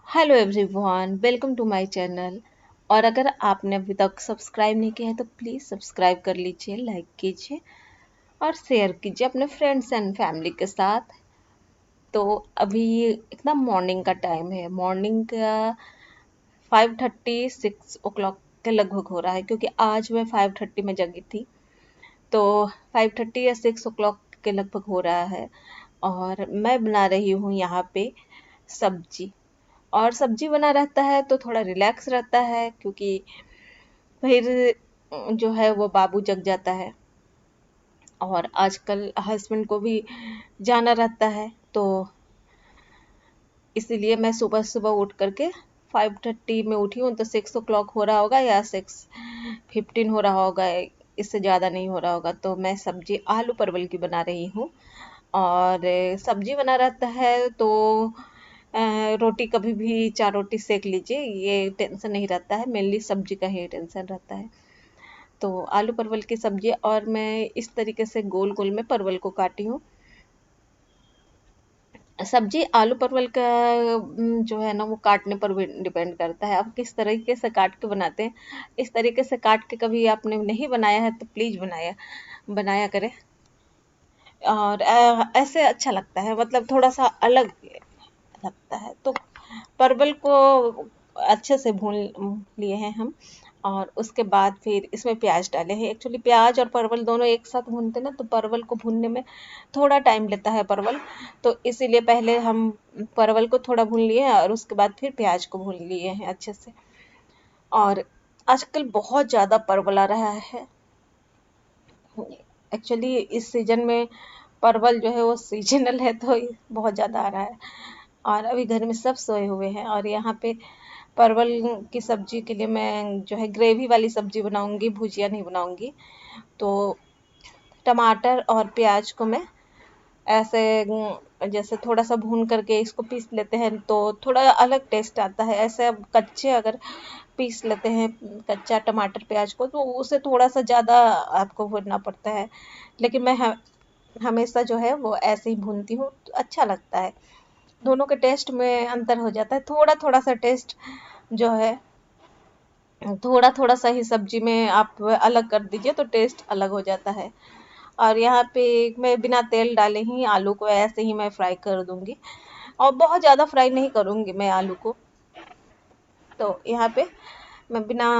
Hello everyone, welcome to my channel. और अगर आपने अभी तक सब्सक्राइब नहीं किया है तो प्लीज़ सब्सक्राइब कर लीजिए, लाइक कीजिए और शेयर कीजिए अपने फ्रेंड्स एंड फैमिली के साथ। तो अभी इतना मॉर्निंग का टाइम है, मॉर्निंग का 5:30 6 o'clock के लगभग हो रहा है, क्योंकि आज मैं 5:30 में जगी थी। तो 5:30 या 6 o'clock के लगभग हो रहा है और मैं बना रही हूँ यहाँ पे सब्जी। और सब्जी बना रहता है तो थोड़ा रिलैक्स रहता है, क्योंकि फिर जो है वो बाबू जग जाता है और आजकल हस्बैंड को भी जाना रहता है। तो इसीलिए मैं सुबह सुबह उठ करके 5:30 में उठी हूँ, तो 6 o'clock हो रहा होगा या 6:15 हो रहा होगा, इससे ज़्यादा नहीं हो रहा होगा। तो मैं सब्जी आलू परवल की बना रही हूँ। और सब्जी बना रहता है तो रोटी कभी भी 4 रोटी सेक लीजिए, ये टेंशन नहीं रहता है। मेनली सब्जी का ही टेंशन रहता है। तो आलू परवल की सब्जी, और मैं इस तरीके से गोल गोल में परवल को काटी हूँ। सब्जी आलू परवल का जो है ना वो काटने पर भी डिपेंड करता है, आप किस तरीके से काट के बनाते हैं। इस तरीके से काट के कभी आपने नहीं बनाया है तो प्लीज़ बनाया बनाया करें। और ऐसे अच्छा लगता है, मतलब थोड़ा सा अलग लगता है। तो परवल को अच्छे से भून लिए हैं हम, और उसके बाद फिर इसमें प्याज डाले हैं। एक्चुअली प्याज और परवल दोनों एक साथ भूनते हैं ना, तो परवल को भूनने में थोड़ा टाइम लेता है परवल। तो इसीलिए पहले हम परवल को थोड़ा भून लिए हैं और उसके बाद फिर प्याज को भून लिए हैं अच्छे से। और आजकल बहुत ज़्यादा परवल आ रहा है। एक्चुअली इस सीजन में परवल जो है वो सीजनल है, तो बहुत ज़्यादा आ रहा है। और अभी घर में सब सोए हुए हैं, और यहाँ पे परवल की सब्जी के लिए मैं जो है ग्रेवी वाली सब्जी बनाऊंगी, भुजिया नहीं बनाऊंगी। तो टमाटर और प्याज को मैं ऐसे जैसे थोड़ा सा भून करके इसको पीस लेते हैं तो थोड़ा अलग टेस्ट आता है। ऐसे अब कच्चे अगर पीस लेते हैं कच्चा टमाटर प्याज को, तो उसे थोड़ा सा ज़्यादा आपको भूनना पड़ता है। लेकिन मैं हमेशा जो है वो ऐसे ही भूनती हूँ, तो अच्छा लगता है। दोनों के टेस्ट में अंतर हो जाता है, थोड़ा थोड़ा सा टेस्ट जो है, थोड़ा थोड़ा सा ही सब्जी में आप अलग कर दीजिए तो टेस्ट अलग हो जाता है। और यहाँ पे मैं बिना तेल डाले ही आलू को ऐसे ही मैं फ्राई कर दूंगी, और बहुत ज़्यादा फ्राई नहीं करूँगी मैं आलू को। तो यहाँ पे मैं बिना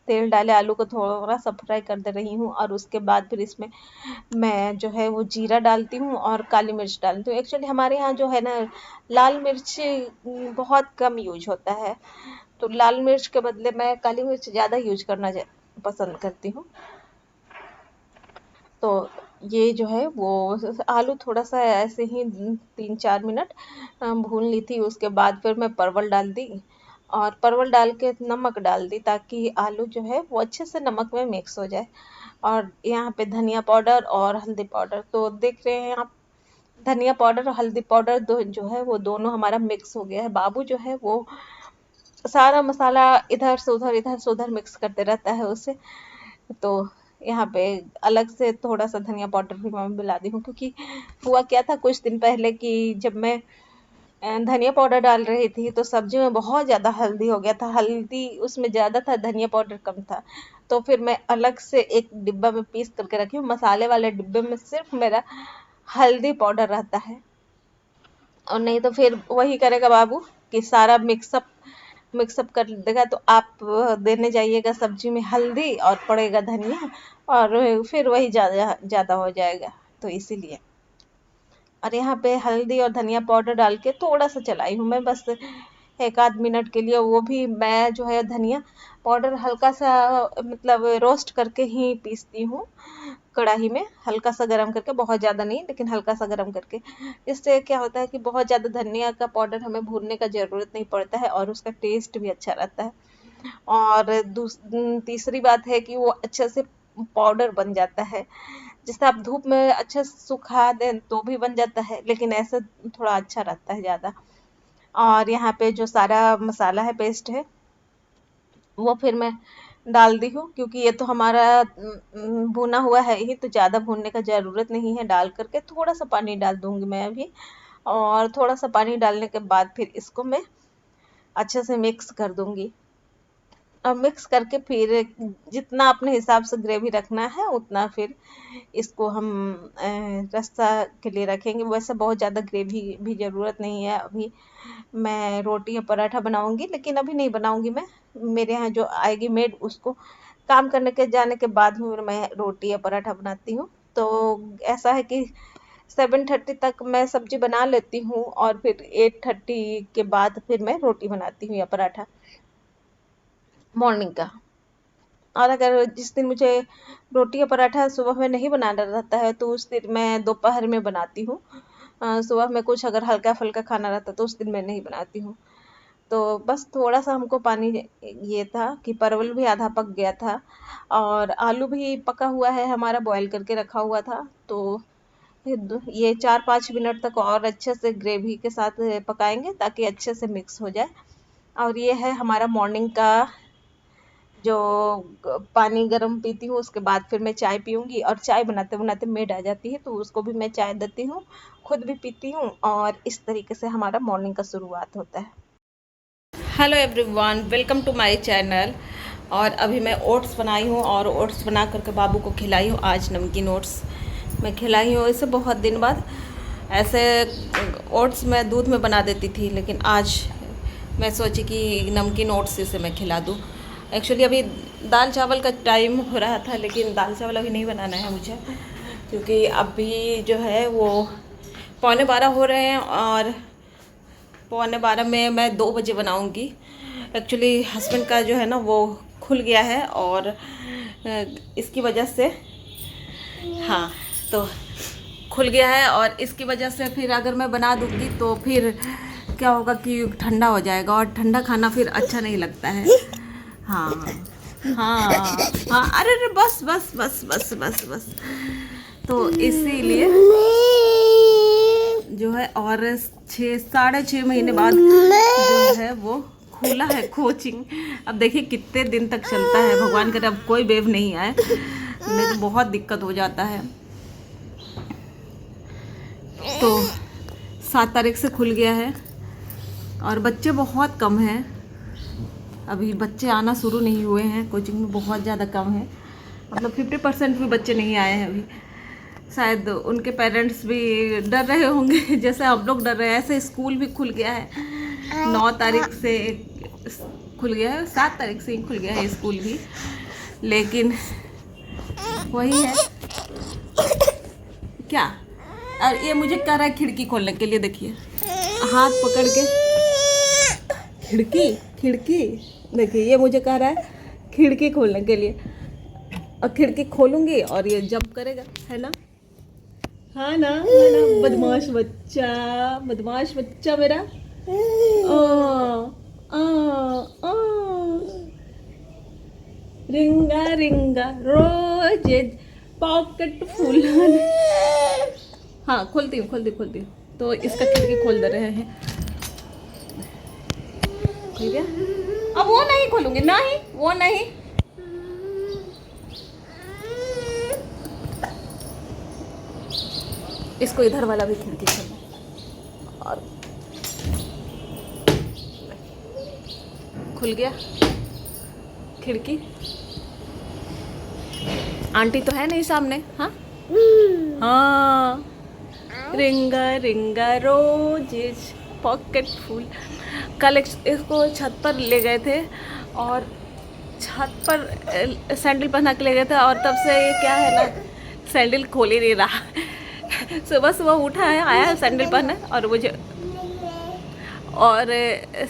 तेल डाले आलू को थोड़ा सा फ्राई कर दे रही हूँ, और उसके बाद फिर इसमें मैं जो है वो जीरा डालती हूँ और काली मिर्च डालती हूँ। एक्चुअली हमारे यहाँ जो है ना लाल मिर्च बहुत कम यूज होता है, तो लाल मिर्च के बदले मैं काली मिर्च ज़्यादा यूज करना पसंद करती हूँ। तो ये जो है वो आलू थोड़ा सा ऐसे ही 3-4 मिनट भून ली थी। उसके बाद फिर मैं परवल डाल दी, और परवल डाल के नमक डाल दी, ताकि आलू जो है वो अच्छे से नमक में मिक्स हो जाए। और यहाँ पे धनिया पाउडर और हल्दी पाउडर, तो देख रहे हैं आप, धनिया पाउडर और हल्दी पाउडर दो जो है वो दोनों हमारा मिक्स हो गया है। बाबू जो है वो सारा मसाला इधर से उधर मिक्स करते रहता है उसे। तो यहाँ पे अलग से थोड़ा सा धनिया पाउडर भी मैं मिला दी हूँ, क्योंकि हुआ क्या था कुछ दिन पहले कि जब मैं धनिया पाउडर डाल रही थी तो सब्जी में बहुत ज़्यादा हल्दी हो गया था, हल्दी उसमें ज़्यादा था, धनिया पाउडर कम था। तो फिर मैं अलग से एक डिब्बा में पीस करके रखी हूँ, मसाले वाले डिब्बे में सिर्फ मेरा हल्दी पाउडर रहता है। और नहीं तो फिर वही करेगा बाबू कि सारा मिक्सअप कर देगा, तो आप देने जाइएगा सब्जी में हल्दी और पड़ेगा धनिया, और फिर वही ज़्यादा ज़्यादा हो जाएगा। तो इसीलिए, और यहाँ पे हल्दी और धनिया पाउडर डाल के थोड़ा सा चलाई हूँ मैं, बस 1 आध मिनट के लिए। वो भी मैं जो है धनिया पाउडर हल्का सा मतलब रोस्ट करके ही पीसती हूँ, कढ़ाई में हल्का सा गरम करके, बहुत ज़्यादा नहीं लेकिन हल्का सा गरम करके। इससे क्या होता है कि बहुत ज़्यादा धनिया का पाउडर हमें भूनने का ज़रूरत नहीं पड़ता है, और उसका टेस्ट भी अच्छा रहता है। और तीसरी बात है कि वो अच्छे से पाउडर बन जाता है। जैसे आप धूप में अच्छे से सुखा दें तो भी बन जाता है, लेकिन ऐसे थोड़ा अच्छा रहता है ज़्यादा। और यहाँ पे जो सारा मसाला है, पेस्ट है, वो फिर मैं डाल दी हूँ, क्योंकि ये तो हमारा भुना हुआ है ही, तो ज़्यादा भूनने का ज़रूरत नहीं है। डाल करके थोड़ा सा पानी डाल दूँगी मैं अभी, और थोड़ा सा पानी डालने के बाद फिर इसको मैं अच्छे से मिक्स कर दूंगी। अब मिक्स करके फिर जितना अपने हिसाब से ग्रेवी रखना है उतना फिर इसको हम रस्सा के लिए रखेंगे। वैसे बहुत ज़्यादा ग्रेवी भी ज़रूरत नहीं है। अभी मैं रोटी या पराठा बनाऊंगी, लेकिन अभी नहीं बनाऊंगी मैं। मेरे यहाँ जो आएगी मेड, उसको काम करने के जाने के बाद फिर मैं रोटी या पराठा बनाती हूँ। तो ऐसा है कि 7:30 तक मैं सब्जी बना लेती हूँ और फिर 8:30 के बाद फिर मैं रोटी बनाती हूँ या पराठा मॉर्निंग का। और अगर जिस दिन मुझे रोटी या पराठा सुबह में नहीं बनाना रहता है तो उस दिन मैं दोपहर में बनाती हूँ। सुबह में कुछ अगर हल्का फुल्का खाना रहता तो उस दिन मैं नहीं बनाती हूँ। तो बस थोड़ा सा हमको पानी ये था कि परवल भी आधा पक गया था और आलू भी पका हुआ है हमारा, बॉईल करके रखा हुआ था। तो ये 4-5 मिनट तक और अच्छे से ग्रेवी के साथ पकाएंगे ताकि अच्छे से मिक्स हो जाए। और ये है हमारा मॉर्निंग का जो पानी गर्म पीती हूँ, उसके बाद फिर मैं चाय पीऊँगी। और चाय बनाते बनाते मेड आ जाती है तो उसको भी मैं चाय देती हूँ, खुद भी पीती हूँ, और इस तरीके से हमारा मॉर्निंग का शुरुआत होता है। Hello everyone, welcome to my channel. और अभी मैं ओट्स बनाई हूँ और ओट्स बना करके बाबू को खिलाई हूँ। आज नमकीन ओट्स मैं खिलाई हूँ इसे बहुत दिन बाद। ऐसे ओट्स मैं दूध में बना देती थी, लेकिन आज मैं सोची कि नमकीन ओट्स इसे मैं खिला दूँ। एक्चुअली अभी दाल चावल का टाइम हो रहा था, लेकिन दाल चावल अभी नहीं बनाना है मुझे, क्योंकि अभी जो है वो 11:15 हो रहे हैं और 11:15 में मैं 2 बजे बनाऊंगी। एक्चुअली हस्बैंड का जो है ना वो खुल गया है और इसकी वजह से, हाँ, तो खुल गया है और इसकी वजह से फिर अगर मैं बना दूंगी तो फिर क्या होगा कि ठंडा हो जाएगा और ठंडा खाना फिर अच्छा नहीं लगता है। हाँ हाँ हाँ, अरे अरे, बस बस बस बस बस बस। तो इसीलिए जो है, और 6-6.5 महीने बाद जो है वो खुला है कोचिंग। अब देखिए कितने दिन तक चलता है, भगवान करे अब कोई वेव नहीं आए, नहीं तो बहुत दिक्कत हो जाता है। तो 7 तारीख से खुल गया है और बच्चे बहुत कम हैं। अभी बच्चे आना शुरू नहीं हुए हैं, कोचिंग में बहुत ज़्यादा कम है, मतलब 50% भी बच्चे नहीं आए हैं अभी। शायद उनके पेरेंट्स भी डर रहे होंगे जैसे हम लोग डर रहे हैं। ऐसे स्कूल भी खुल गया है, 9 तारीख से खुल गया है, 7 तारीख से ही खुल गया है स्कूल भी, लेकिन वही है क्या। और ये मुझे कह रहा है खिड़की खोलने के लिए, देखिए हाथ पकड़ के खिड़की खिड़की, देखिए ये मुझे कह रहा है खिड़की खोलने के लिए। और खिड़की खोलूंगी और ये जंप करेगा, है ना, हाँ ना, है ना, बदमाश बच्चा, बदमाश बच्चा मेरा। आ, आ, आ, रिंगा रिंगा रोज पॉकेट फुल। हाँ, खोलती हूँ। तो इसका खिड़की खोल दे रहे हैं, ठीक है। अब वो नहीं खोलूंगी, नहीं वो नहीं। इसको इधर वाला भी खिड़की खोलो, और खुल गया खिड़की। आंटी तो है नहीं सामने, हाँ हाँ, रिंगा रिंगा रोज पॉकेट फुल। कल इसको छत पर ले गए थे और छत पर सैंडल पहना के ले गए थे, और तब से ये क्या है ना, सैंडल खोल ही नहीं रहा। सुबह सुबह उठा है, आया है सैंडल पहना, और मुझे और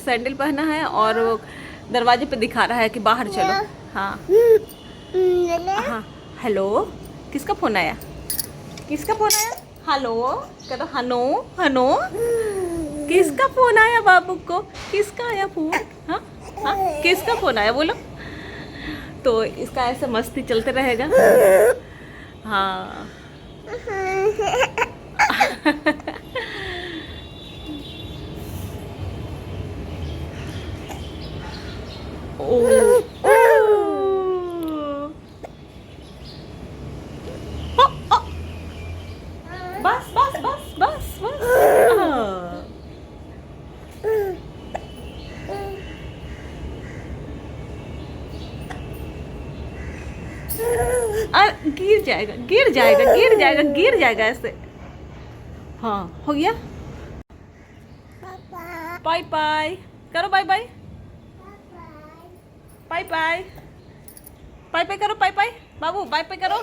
सैंडल पहना है और वो दरवाजे पे दिखा रहा है कि बाहर चलो। हाँ हाँ, हेलो, किसका फ़ोन आया, किसका फ़ोन आया, हेलो कह दो, हनो हनो, किसका फ़ोन आया बाबू को, किसका आया फ़ोन, हाँ हाँ, किसका फ़ोन आया बोलो। तो इसका ऐसे मस्ती चलते रहेगा। हाँ ओ, बस बस बस बस बस। गिर जाएगा, गिर जाएगा, गिर जाएगा, गिर जाएगा ऐसे। हाँ हो गया। बाय बाय करो, bye bye, bye bye, bye bye करो, बाय बाय बाबू, बाय बाय करो।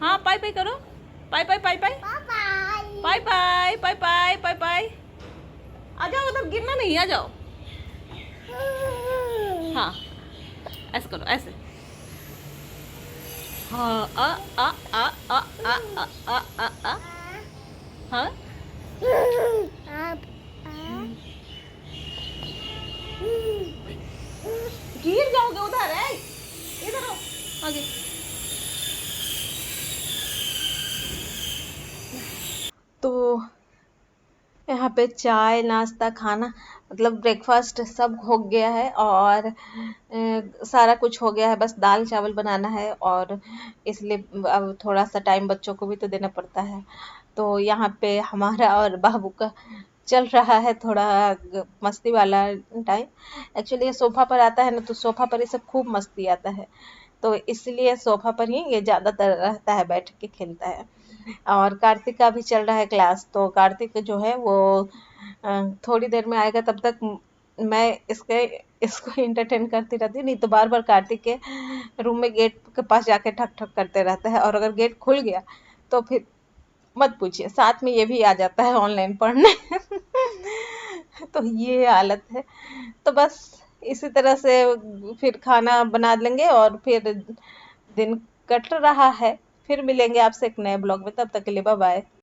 हाँ बाय बाय करो, bye bye, bye bye, bye bye, bye bye, bye bye. आ जाओ उधर, गिरना नहीं, आ जाओ। हाँ ऐसे करो, ऐसे। हाँ आ आ आ आ आ आ आ आ। हाँ गिर जाओगे उधर है, इधर आओ आगे। तो यहाँ पे चाय नाश्ता खाना मतलब ब्रेकफास्ट सब हो गया है, और सारा कुछ हो गया है, बस दाल चावल बनाना है। और इसलिए अब थोड़ा सा टाइम बच्चों को भी तो देना पड़ता है। तो यहाँ पे हमारा और बाबू का चल रहा है थोड़ा मस्ती वाला टाइम। एक्चुअली ये सोफा पर आता है ना, तो सोफा पर इसे खूब मस्ती आता है, तो इसलिए सोफा पर ही ये ज़्यादातर रहता है, बैठ के खेलता है। और कार्तिक का भी चल रहा है क्लास, तो कार्तिक जो है वो थोड़ी देर में आएगा, तब तक मैं इसके इसको एंटरटेन करती रहती हूँ। नहीं तो बार बार कार्तिक के रूम में गेट के पास जाके ठक ठक करते रहता है, और अगर गेट खुल गया तो फिर मत पूछिए, साथ में ये भी आ जाता है ऑनलाइन पढ़ने। तो ये हालत है। तो बस इसी तरह से फिर खाना बना लेंगे, और फिर दिन कट रहा है। फिर मिलेंगे आपसे एक नए ब्लॉग में, तब तक के लिए बाय बाय।